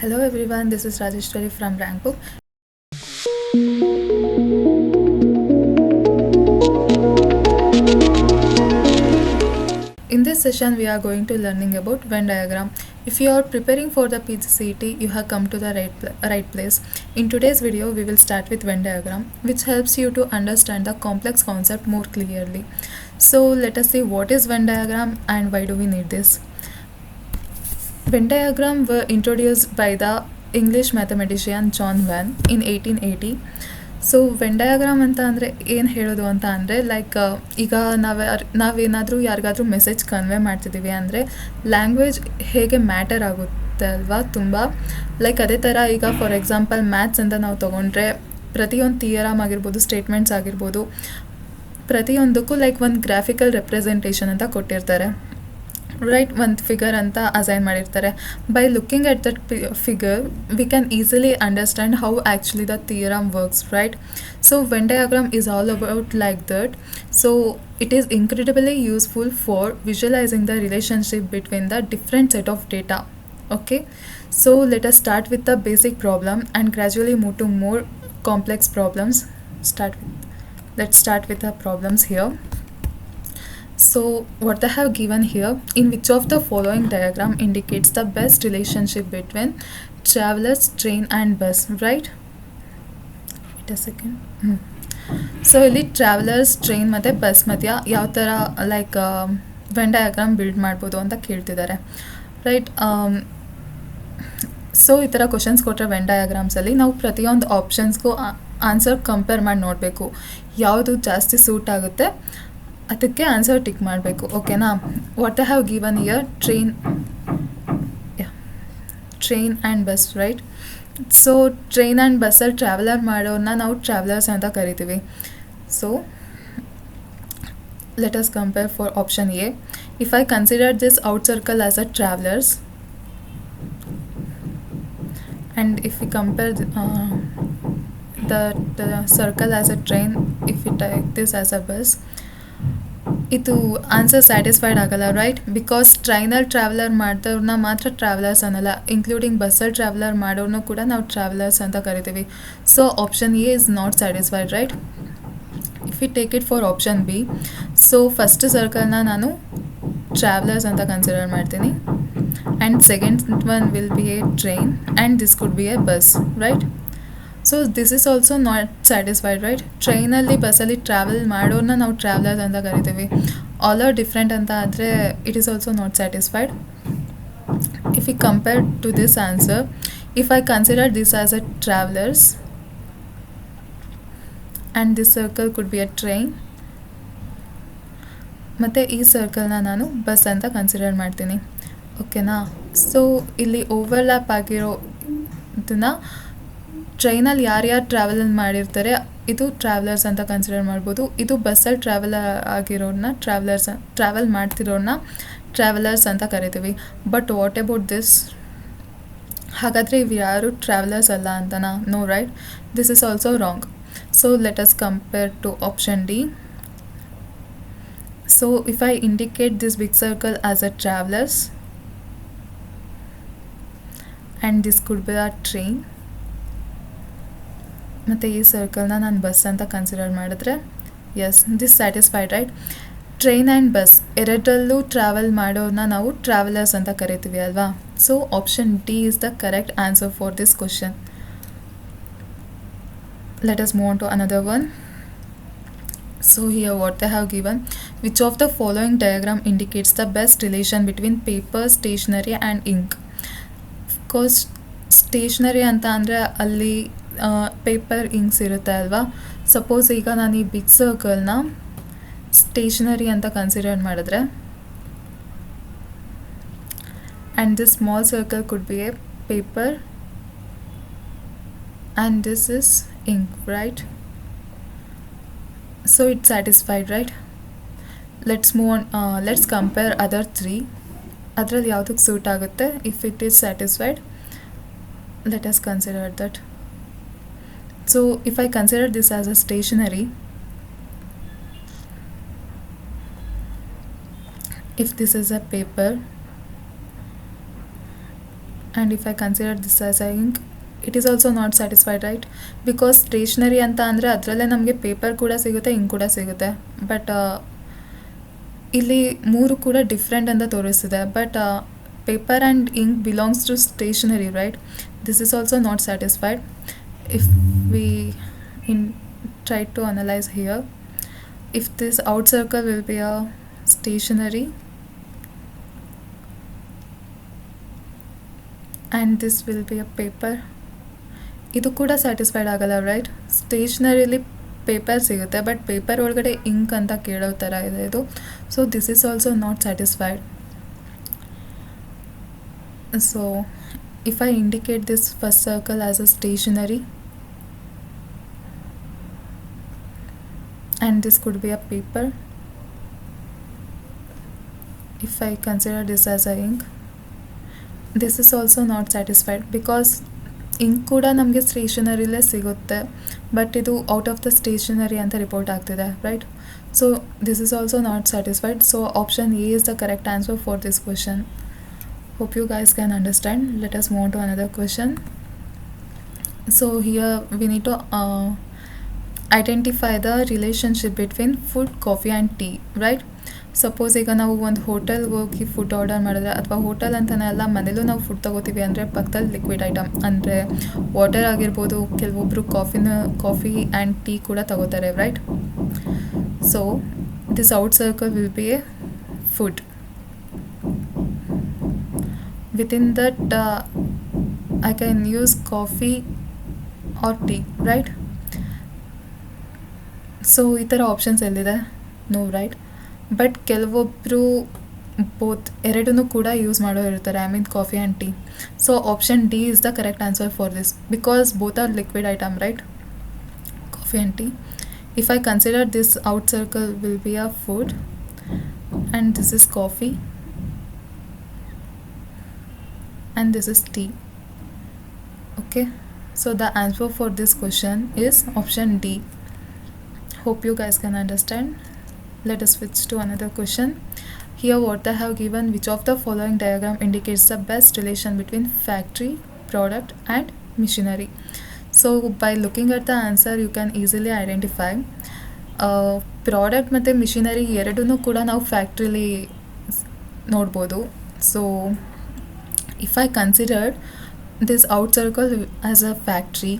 Hello everyone, this is Rajeshwari from RankBook. In this session, we are going to learning about Venn diagram. If you are preparing for the PGCET, you have come to the right place. In today's video, we will start with Venn diagram, which helps you to understand the complex concept more clearly. So let us see what is Venn diagram and why do we need this. Venn diagram were introduced by the English mathematician John Venn in 1880. So when diagram ಅಂತ ಅಂದರೆ ಏನು ಹೇಳೋದು ಅಂತ ಅಂದರೆ like ಈಗ ನಾವೇನಾದರೂ ಯಾರಿಗಾದ್ರೂ message convey ಮಾಡ್ತಿದ್ದೀವಿ ಅಂದರೆ ಲ್ಯಾಂಗ್ವೇಜ್ ಹೇಗೆ ಮ್ಯಾಟರ್ ಆಗುತ್ತೆ ಅಲ್ವಾ ತುಂಬ. ಲೈಕ್ ಅದೇ ಥರ ಈಗ ಫಾರ್ ಎಕ್ಸಾಂಪಲ್ ಮ್ಯಾಥ್ಸ್ ಅಂತ ನಾವು ತೊಗೊಂಡ್ರೆ ಪ್ರತಿಯೊಂದು ಥಿಯರಮ್ ಆಗಿರ್ಬೋದು, ಸ್ಟೇಟ್ಮೆಂಟ್ಸ್ ಆಗಿರ್ಬೋದು, ಪ್ರತಿಯೊಂದಕ್ಕೂ ಲೈಕ್ ಒಂದು ಗ್ರಾಫಿಕಲ್ ರೆಪ್ರೆಸೆಂಟೇಷನ್ ಅಂತ ಕೊಟ್ಟಿರ್ತಾರೆ, ರೈಟ್. ಒಂದು ಫಿಗರ್ ಅಂತ ಅಸೈನ್ ಮಾಡಿರ್ತಾರೆ. By looking at that figure we can easily understand how actually the theorem works, right. So when diagram is all about like that. So it is incredibly useful for visualizing the relationship between the different set of data. Okay, so let us start with the basic problem and gradually move to more complex problems. Let's start with the problems here. So what I have given here, in which of the following diagram indicates the best relationship between travelers, train and bus, right? Wait a second. So ಇಲ್ಲಿ travellers, train ಮತ್ತು bus ಮಧ್ಯ ಯಾವ ಥರ like when diagram build ಮಾಡ್ಬೋದು ಅಂತ ಕೇಳ್ತಿದ್ದಾರೆ, right. So ಈ ಥರ ಕ್ವಶನ್ಸ್ ಕೊಟ್ಟರೆ ವೆನ್ ಡಯಾಗ್ರಾಮ್ಸಲ್ಲಿ ನಾವು ಪ್ರತಿಯೊಂದು ಆಪ್ಷನ್ಸ್ಗೂ ಆನ್ಸರ್ ಕಂಪೇರ್ ಮಾಡಿ ನೋಡಬೇಕು, ಯಾವುದು ಜಾಸ್ತಿ ಸೂಟ್ ಆಗುತ್ತೆ ಅದಕ್ಕೆ ಆನ್ಸರ್ ಟಿಕ್ ಮಾಡಬೇಕು, ಓಕೆನಾ. What I have given here train and bus, right. So train and ಬಸ್ಸಲ್ಲಿ ಟ್ರಾವೆಲರ್ ಮಾಡೋರನ್ನ ನಾವು ಟ್ರಾವೆಲರ್ಸ್ ಅಂತ ಕರಿತೀವಿ. So let us compare for option A. If I consider this out circle as a travellers and if you compare the circle as a train, if you take this as a bus, ಇದು answer satisfied ಆಗಲ್ಲ, right. Because ಟ್ರೈನಲ್ಲಿ traveller ಮಾಡಿದವ್ರನ್ನ ಮಾತ್ರ travellers ಅನ್ನಲ್ಲ, including ಬಸ್ಸಲ್ಲಿ traveller ಮಾಡೋರ್ನೂ ಕೂಡ ನಾವು travellers ಅಂತ ಕರಿತೀವಿ. So option A is not satisfied, right. If you take it for option B, so first ಸರ್ಕಲ್ನ ನಾನು ಟ್ರಾವೆಲರ್ಸ್ ಅಂತ ಕನ್ಸಿಡರ್ ಮಾಡ್ತೀನಿ and second one will be a train and this could be a bus, right. So this is also not satisfied, right. ಟ್ರೈನಲ್ಲಿ ಬಸ್ಸಲ್ಲಿ travel ಮಾಡೋರನ್ನ ನಾವು travellers ಅಂತ ಕರಿತೀವಿ, ಆಲ್ ಆರ್ ಡಿಫ್ರೆಂಟ್ ಅಂತ ಆದರೆ it is also not satisfied. If you compare to this answer, if I consider this as a travellers and this circle could be a train ಮತ್ತು ಈ ಸರ್ಕಲ್ನ ನಾನು ಬಸ್ ಅಂತ ಕನ್ಸಿಡರ್ ಮಾಡ್ತೀನಿ, ಓಕೆನಾ. ಸೊ ಇಲ್ಲಿ ಓವರ್ಲ್ಯಾಪ್ ಆಗಿರೋ ಇದನ್ನು ಟ್ರೈನಲ್ಲಿ ಯಾರ್ಯಾರು ಟ್ರಾವೆಲ್ ಮಾಡಿರ್ತಾರೆ ಇದು ಟ್ರಾವೆಲರ್ಸ್ ಅಂತ ಕನ್ಸಿಡರ್ ಮಾಡ್ಬೋದು, ಇದು ಬಸ್ಸಲ್ಲಿ ಆಗಿರೋರನ್ನ ಟ್ರಾವೆಲ್ ಮಾಡ್ತಿರೋರನ್ನ ಟ್ರಾವೆಲರ್ಸ್ ಅಂತ ಕರಿತೀವಿ. But what about this? ಹಾಗಾದರೆ ಇವು ಯಾರು ಟ್ರಾವೆಲರ್ಸ್ ಅಲ್ಲ ಅಂತನಾ? No, right. This is also wrong. So let us compare to option D. So if I indicate this big circle as a travellers and this could be a train ಮತ್ತು ಈ ಸರ್ಕಲ್ನ ನಾನು bus ಅಂತ consider ಮಾಡಿದ್ರೆ yes, this satisfied, right. Train and bus ಎರಡರಲ್ಲೂ travel ಮಾಡೋರನ್ನ ನಾವು travellers ಅಂತ ಕರಿತೀವಿ ಅಲ್ವಾ. So option D is the correct answer for this question. Let us move on to another one. So here what I have given, which of the following diagram indicates the best relation between paper, stationery and ink. Of course stationery ಅಂತ ಅಂದರೆ ಅಲ್ಲಿ paper ಇಂಕ್ಸ್ ಇರುತ್ತೆ ಅಲ್ವಾ. Suppose ಈಗ ನಾನು ಈ big ಸರ್ಕಲ್ನ stationery ಅಂತ ಕನ್ಸಿಡರ್ ಮಾಡಿದ್ರೆ and this small circle could be a paper and this is ink, right. So it's satisfied, right. Let's move on, let's compare other three. ಅದರಲ್ಲಿ ಯಾವುದಕ್ಕೆ ಸೂಟ್ ಆಗುತ್ತೆ. If it is satisfied, let us consider that. So if I consider this as a stationery, if this is a paper and if I consider this as a ink, it is also not satisfied, right? Because stationery ಅಂತ ಅಂದರೆ ಅದರಲ್ಲೇ ನಮಗೆ paper ಕೂಡ ಸಿಗುತ್ತೆ, ink ಕೂಡ ಸಿಗುತ್ತೆ. But ಇಲ್ಲಿ ಮೂರು ಕೂಡ ಡಿಫ್ರೆಂಟ್ ಅಂತ ತೋರಿಸ್ತಿದೆ. But paper and ink belongs to stationery, right? This is also not satisfied. If we try to analyze here, if this out circle will be a stationery and this will be a paper, ಇದು ಕೂಡ satisfied ಆಗಲ್ಲ, right? ಸ್ಟೇಷ್ನರಿಲಿ paper ಸಿಗುತ್ತೆ, but paper ಒಳಗಡೆ ink ಅಂತ ಕೇಳೋ ಥರ ಇದೆ ಇದು. So this is also not satisfied. So if I indicate this first circle as a stationery and this could be a paper, if I consider this as a ink, this is also not satisfied because ink ಕೂಡ ನಮಗೆ ಸ್ಟೇಷನರಿಲೇ ಸಿಗುತ್ತೆ, but ಇದು out of the stationery ಅಂತ report ಆಗ್ತಿದೆ, right? So this is also not satisfied. So option A is the correct answer for this question. Hope you guys can understand. Let us move on to another question. So here we need to identify the relationship between food, coffee and tea, right? Suppose ಈಗ ನಾವು ಒಂದು ಹೋಟೆಲ್ಗೆ ಹೋಗಿ food order ಮಾಡಿದ್ರೆ, ಅಥವಾ hotel ಅಂತಲೇ ಅಲ್ಲ, ಮನೇಲೂ ನಾವು ಫುಡ್ ತೊಗೋತೀವಿ ಅಂದರೆ ಪಕ್ಕದಲ್ಲಿ ಲಿಕ್ವಿಡ್ ಐಟಮ್ ಅಂದರೆ ವಾಟರ್ ಆಗಿರ್ಬೋದು, ಕೆಲವೊಬ್ಬರು ಕಾಫಿ ಆ್ಯಂಡ್ ಟೀ ಕೂಡ ತಗೋತಾರೆ, right? So this out circle will be A food. Within that I can use coffee or tea, right? So ಈ ಥರ ಆಪ್ಷನ್ಸ್ ಎಲ್ಲಿದೆ? No, right? ಬಟ್ ಕೆಲವೊಬ್ಬರು ಬೋತ್ ಎರಡನ್ನೂ ಕೂಡ ಯೂಸ್ ಮಾಡೋರು ಇರ್ತಾರೆ, I mean coffee and tea. So option D is the correct answer for this because both are liquid item, right? Coffee and tea. If I consider this out circle will be a food and this is coffee and this is tea. Okay, so the answer for this question is option D. Hope you guys can understand. Let us switch to another question. Here what they have given, which of the following diagram indicates the best relation between factory, product and machinery? So by looking at the answer you can easily identify product ಮತ್ತು machinery ಎರಡನ್ನೂ ಕೂಡ ನಾವು ಫ್ಯಾಕ್ಟ್ರಿಲಿ ನೋಡ್ಬೋದು. So if I considered this out circle as a factory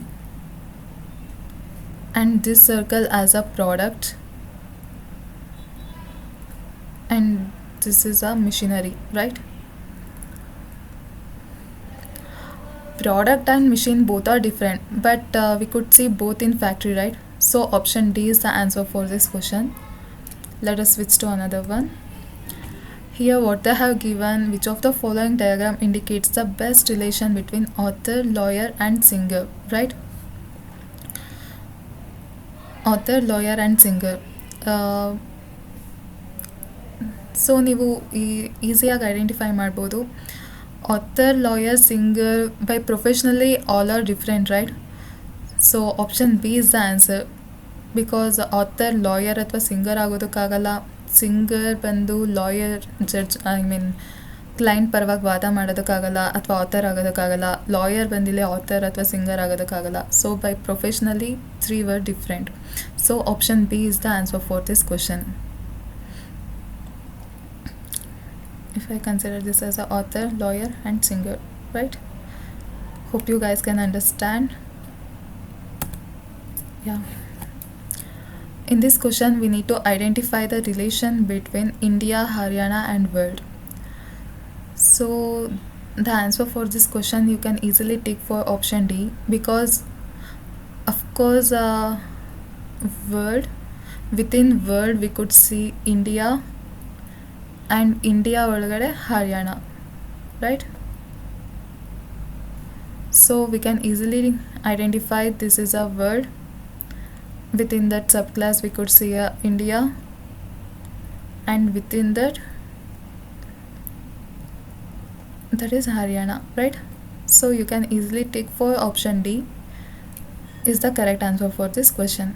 and this circle as a product and this is a machinery, right? Product and machine both are different, but we could see both in factory, right? So option D is the answer for this question. Let us switch to another one. Here what they have given, which of the following diagram indicates the best relation between author, lawyer and singer, right? Author, lawyer and singer. So ನೀವು ಈಸಿಯಾಗಿ identify ಮಾಡ್ಬೋದು. Author, lawyer, singer by professionally all are different, right? So option B is the answer because author lawyer ಅಥವಾ singer ಆಗೋದಕ್ಕಾಗಲ್ಲ, singer ಬಂದು lawyer, judge, I mean client ಪರವಾಗಿ ವಾದ ಮಾಡೋದಕ್ಕಾಗಲ್ಲ ಅಥವಾ ಆಥರ್ ಆಗೋದಕ್ಕಾಗಲ್ಲ. ಲಾಯರ್ ಬಂದಿಲ್ಲ ಆಥರ್ ಅಥವಾ ಸಿಂಗರ್ ಆಗೋದಕ್ಕಾಗಲ್ಲ. So by professionally 3 were different. So option B is the answer for this question. If I consider this as a author, lawyer and singer, right? Hope you guys can understand. Yeah. In this question we need to identify the relation between India, Haryana and world. So the answer for this question you can easily take for option D because of course world, within world we could see India and India ಒಳಗಡೆ Haryana, right? So we can easily identify this is a world. Within that subclass we could see India and within that is Haryana, right? So you can easily take for option D is the correct answer for this question.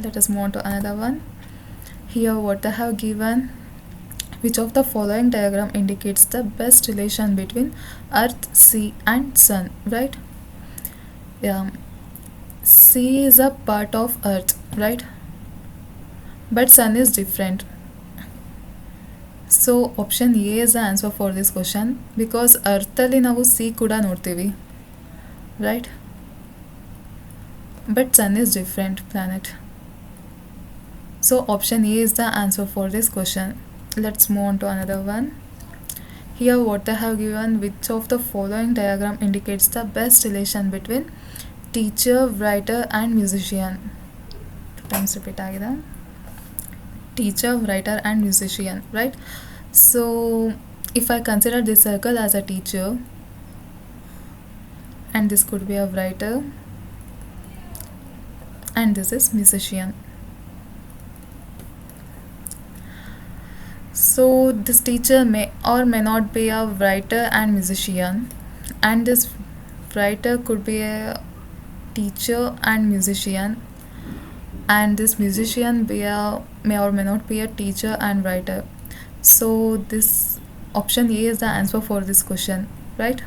Let us move on to another one. Here what they have given, Which of the following diagram indicates the best relation between Earth, Sea and Sun, right? Yeah, Sea is a part of Earth, right? But Sun is different. So option A is the answer for this question, because Earth ಅಲ್ಲಿ ನಾವು sea ಕೂಡ ನೋಡ್ತೀವಿ, right? But Sun is different planet. So option A is the answer for this question. Let's move on to another one. Here what they have given, which of the following diagram indicates the best relation between teacher, writer and musician? Two times repeat agida. Teacher, writer and musician, right? So if I consider this circle as a teacher, and this could be a writer, and this is musician. So this teacher may or may not be a writer and musician, and this writer could be a teacher and musician, and this musician may or may not be a teacher and writer. So this option A is the answer for this question, right?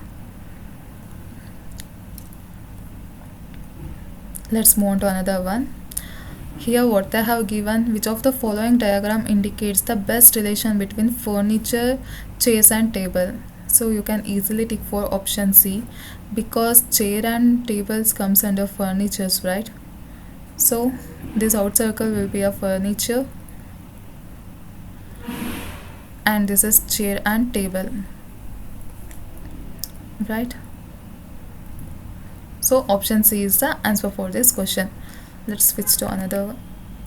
Let's move on to another one. Here what they have given, which of the following diagram indicates the best relation between furniture, chairs and table? So you can easily tick for option C, because chair and tables comes under furnitures, right? So this out circle will be a furniture, and this is chair and table, right? So option C is the answer for this question. Let's switch to another.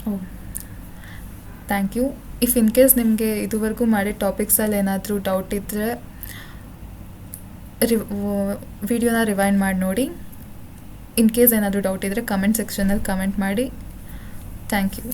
Oh, thank you. If in case ನಿಮಗೆ ಇದುವರೆಗೂ ಮಾಡಿ ಟಾಪಿಕ್ಸಲ್ಲಿ ಏನಾದರೂ doubt ಇದ್ದರೆ ವಿಡಿಯೋನ rewind ಮಾಡಿ ನೋಡಿ. In case ಏನಾದರೂ doubt ಇದ್ದರೆ ಕಮೆಂಟ್ ಸೆಕ್ಷನಲ್ಲಿ ಕಮೆಂಟ್ ಮಾಡಿ. Thank you.